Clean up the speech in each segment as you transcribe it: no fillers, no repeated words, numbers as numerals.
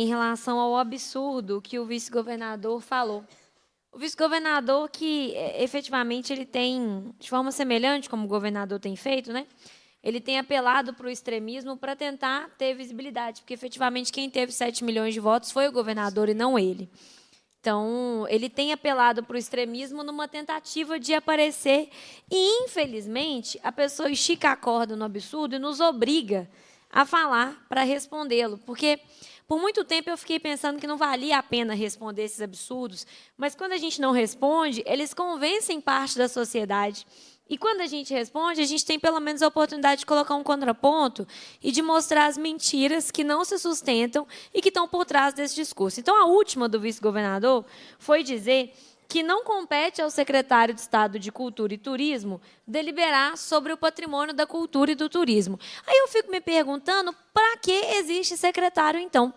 em relação ao absurdo que o vice-governador falou. O vice-governador que, efetivamente, ele tem, de forma semelhante, como o governador tem feito, né? Ele tem apelado para o extremismo para tentar ter visibilidade, porque, efetivamente, quem teve 7 milhões de votos foi o governador e não ele. Então, ele tem apelado para o extremismo numa tentativa de aparecer e, infelizmente, a pessoa estica a corda no absurdo e nos obriga a falar para respondê-lo, porque por muito tempo eu fiquei pensando que não valia a pena responder esses absurdos, mas quando a gente não responde, eles convencem parte da sociedade. E quando a gente responde, a gente tem pelo menos a oportunidade de colocar um contraponto e de mostrar as mentiras que não se sustentam e que estão por trás desse discurso. Então, a última do vice-governador foi dizer que não compete ao secretário de Estado de Cultura e Turismo deliberar sobre o patrimônio da cultura e do turismo. Aí eu fico me perguntando, para que existe secretário, então?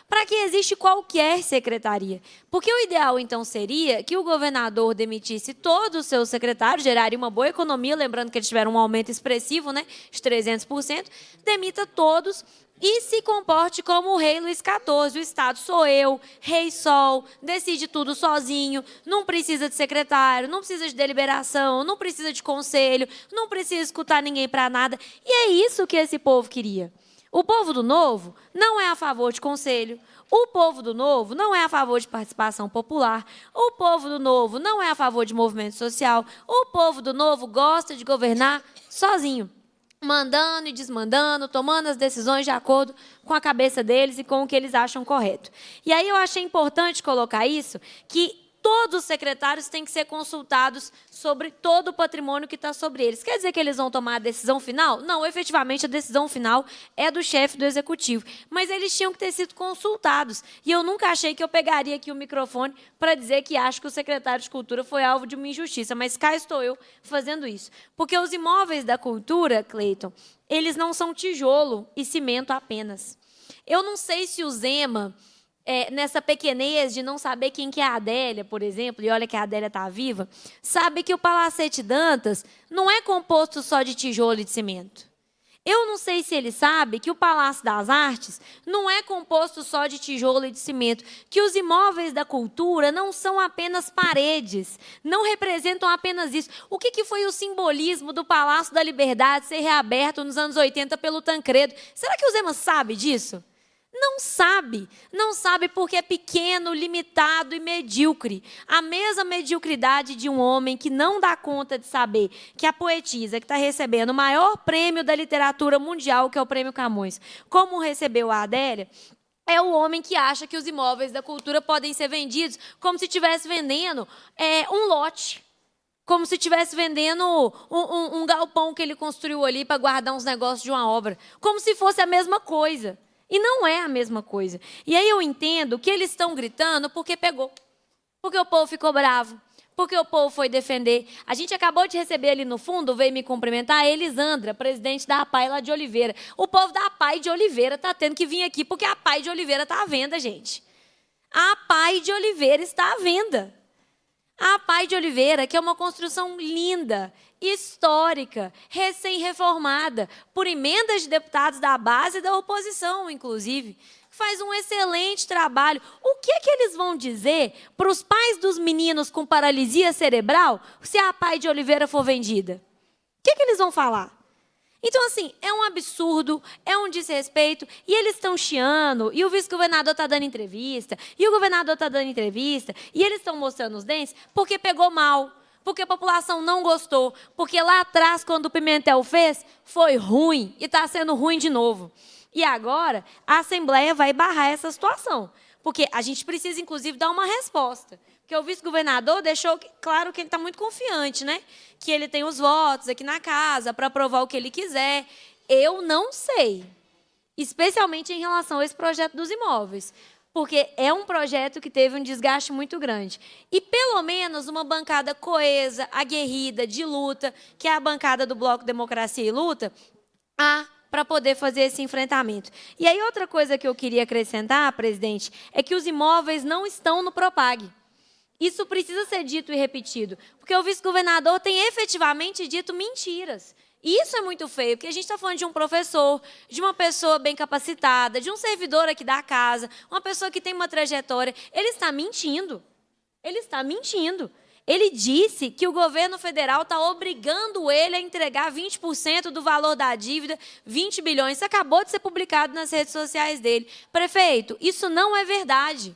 Para que existe qualquer secretaria? Porque o ideal, então, seria que o governador demitisse todos os seus secretários, geraria uma boa economia, lembrando que eles tiveram um aumento expressivo, né, de 300%, demita todos e se comporte como o rei Luís XIV. O Estado sou eu, rei sol, decide tudo sozinho, não precisa de secretário, não precisa de deliberação, não precisa de conselho, não precisa escutar ninguém para nada. E é isso que esse povo queria. O povo do Novo não é a favor de conselho, o povo do Novo não é a favor de participação popular, o povo do Novo não é a favor de movimento social, o povo do Novo gosta de governar sozinho, mandando e desmandando, tomando as decisões de acordo com a cabeça deles e com o que eles acham correto. E aí eu achei importante colocar isso, que todos os secretários têm que ser consultados sobre todo o patrimônio que está sobre eles. Quer dizer que eles vão tomar a decisão final? Não, efetivamente a decisão final é do chefe do executivo. Mas eles tinham que ter sido consultados. E eu nunca achei que eu pegaria aqui o microfone para dizer que acho que o secretário de Cultura foi alvo de uma injustiça. Mas cá estou eu fazendo isso. Porque os imóveis da cultura, Cleiton, eles não são tijolo e cimento apenas. Eu não sei se o Zema... nessa pequenez de não saber quem que é a Adélia, por exemplo, e olha que a Adélia está viva, sabe que o Palacete Dantas não é composto só de tijolo e de cimento. Eu não sei se ele sabe que o Palácio das Artes não é composto só de tijolo e de cimento, que os imóveis da cultura não são apenas paredes, não representam apenas isso. O que foi o simbolismo do Palácio da Liberdade ser reaberto nos anos 80 pelo Tancredo? Será que o Zema sabe disso? Não sabe porque é pequeno, limitado e medíocre. A mesma mediocridade de um homem que não dá conta de saber que a poetisa que está recebendo o maior prêmio da literatura mundial, que é o Prêmio Camões, como recebeu a Adélia, é o homem que acha que os imóveis da cultura podem ser vendidos como se estivesse vendendo um lote. Como se estivesse vendendo um galpão que ele construiu ali para guardar uns negócios de uma obra. Como se fosse a mesma coisa. E não é a mesma coisa. E aí eu entendo que eles estão gritando porque pegou. Porque o povo ficou bravo. Porque o povo foi defender. A gente acabou de receber ali no fundo, veio me cumprimentar, a Elisandra, presidente da APAI lá de Oliveira. O povo da APAI de Oliveira está tendo que vir aqui porque a APAI de Oliveira está à venda, gente. A APAI de Oliveira está à venda. A APAI de Oliveira, que é uma construção linda, histórica, recém-reformada, por emendas de deputados da base e da oposição, inclusive, faz um excelente trabalho. O que é que eles vão dizer para os pais dos meninos com paralisia cerebral se a APAI de Oliveira for vendida? O que é que eles vão falar? Então, assim, é um absurdo, é um desrespeito, e eles estão chiando, e o vice-governador está dando entrevista, e o governador está dando entrevista, e eles estão mostrando os dentes porque pegou mal, porque a população não gostou, porque lá atrás, quando o Pimentel fez, foi ruim, e está sendo ruim de novo. E agora, a Assembleia vai barrar essa situação, porque a gente precisa, inclusive, dar uma resposta. Porque o vice-governador deixou claro que ele está muito confiante, né? Que ele tem os votos aqui na casa para aprovar o que ele quiser. Eu não sei, especialmente em relação a esse projeto dos imóveis, porque é um projeto que teve um desgaste muito grande. E, pelo menos, uma bancada coesa, aguerrida, de luta, que é a bancada do Bloco Democracia e Luta, para poder fazer esse enfrentamento. E aí, outra coisa que eu queria acrescentar, presidente, é que os imóveis não estão no Propag. Isso precisa ser dito e repetido, porque o vice-governador tem efetivamente dito mentiras. E isso é muito feio, porque a gente está falando de um professor, de uma pessoa bem capacitada, de um servidor aqui da casa, uma pessoa que tem uma trajetória. Ele está mentindo. Ele está mentindo. Ele disse que o governo federal está obrigando ele a entregar 20% do valor da dívida, 20 bilhões. Isso acabou de ser publicado nas redes sociais dele. Prefeito, isso não é verdade.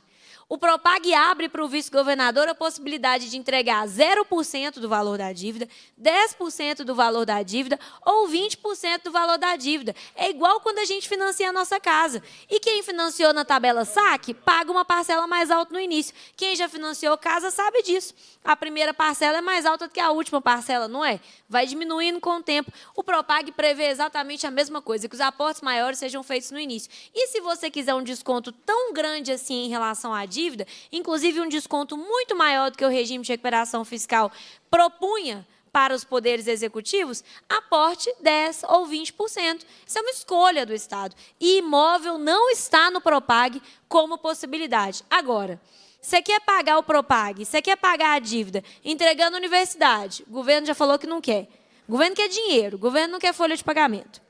O Propag abre para o vice-governador a possibilidade de entregar 0% do valor da dívida, 10% do valor da dívida ou 20% do valor da dívida. É igual quando a gente financia a nossa casa. E quem financiou na tabela SAC paga uma parcela mais alta no início. Quem já financiou casa sabe disso. A primeira parcela é mais alta do que a última parcela, não é? Vai diminuindo com o tempo. O Propag prevê exatamente a mesma coisa, que os aportes maiores sejam feitos no início. E se você quiser um desconto tão grande assim em relação à dívida, inclusive um desconto muito maior do que o regime de recuperação fiscal propunha para os poderes executivos, aporte 10% ou 20%. Isso é uma escolha do Estado. E imóvel não está no Propag como possibilidade. Agora, você quer pagar o Propag, você quer pagar a dívida, entregando a universidade. O governo já falou que não quer. O governo quer dinheiro, o governo não quer folha de pagamento.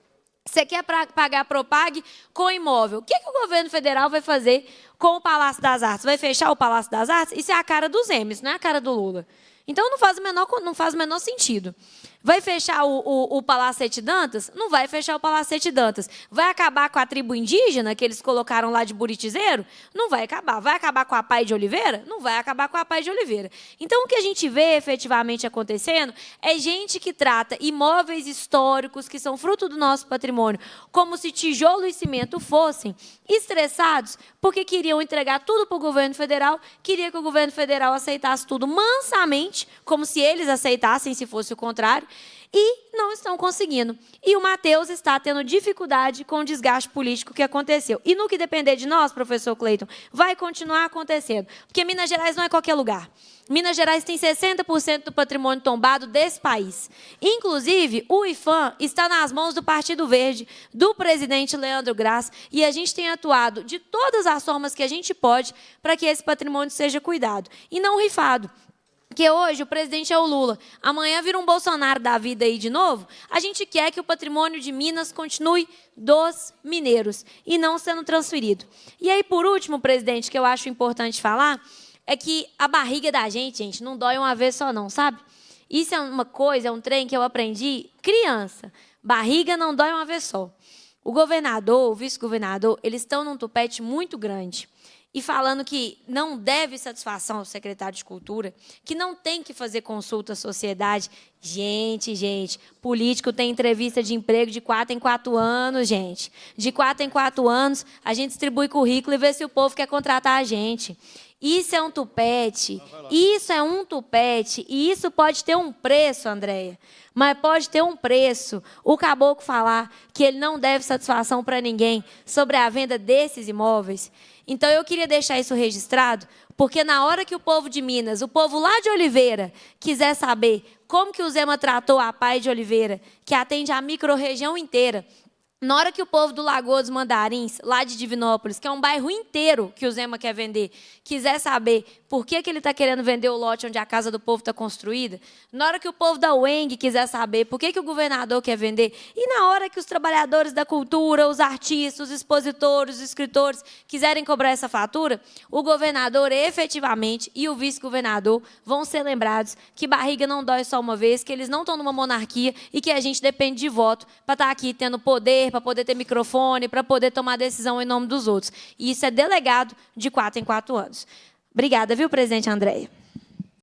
Você quer pagar Propag com imóvel. O que o governo federal vai fazer com o Palácio das Artes? Vai fechar o Palácio das Artes? Isso é a cara dos M's, não é a cara do Lula. Então, não faz o menor sentido. Vai fechar o Palacete Dantas? Não vai fechar o Palacete Dantas. Vai acabar com a tribo indígena que eles colocaram lá de Buritizeiro? Não vai acabar. Vai acabar com a Pai de Oliveira? Não vai acabar com a Pai de Oliveira. Então, o que a gente vê efetivamente acontecendo é gente que trata imóveis históricos, que são fruto do nosso patrimônio, como se tijolo e cimento fossem, estressados, porque queriam entregar tudo para o governo federal, queria que o governo federal aceitasse tudo mansamente, como se eles aceitassem se fosse o contrário, e não estão conseguindo. E o Matheus está tendo dificuldade com o desgaste político que aconteceu. E no que depender de nós, professor Cleiton, vai continuar acontecendo. Porque Minas Gerais não é qualquer lugar. Minas Gerais tem 60% do patrimônio tombado desse país. Inclusive, o IFAM está nas mãos do Partido Verde, do presidente Leandro Graz, e a gente tem atuado de todas as formas que a gente pode para que esse patrimônio seja cuidado. E não rifado. Porque hoje o presidente é o Lula, amanhã vira um Bolsonaro da vida aí de novo, a gente quer que o patrimônio de Minas continue dos mineiros e não sendo transferido. E aí, por último, presidente, que eu acho importante falar, é que a barriga da gente, não dói uma vez só não, sabe? Isso é uma coisa, é um trem que eu aprendi criança. Barriga não dói uma vez só. O governador, o vice-governador, eles estão num tupete muito grande. E falando que não deve satisfação ao secretário de Cultura, que não tem que fazer consulta à sociedade. Gente, político tem entrevista de emprego de 4 em 4 anos, gente. De 4 em 4 anos, a gente distribui currículo e vê se o povo quer contratar a gente. Isso é um tupete, e isso pode ter um preço, Andréia. Mas pode ter um preço. O caboclo falar que ele não deve satisfação para ninguém sobre a venda desses imóveis. Então, eu queria deixar isso registrado, porque na hora que o povo de Minas, o povo lá de Oliveira, quiser saber como que o Zema tratou a Pai de Oliveira, que atende a microrregião inteira, na hora que o povo do Lagoa dos Mandarins, lá de Divinópolis, que é um bairro inteiro que o Zema quer vender, quiser saber por que ele está querendo vender o lote onde a casa do povo está construída, na hora que o povo da UENG quiser saber por que o governador quer vender, e na hora que os trabalhadores da cultura, os artistas, os expositores, os escritores quiserem cobrar essa fatura, o governador efetivamente e o vice-governador vão ser lembrados que barriga não dói só uma vez, que eles não estão numa monarquia e que a gente depende de voto para estar aqui tendo poder, para poder ter microfone, para poder tomar decisão em nome dos outros. E isso é delegado de 4 em 4 anos. Obrigada, viu, presidente Andréia?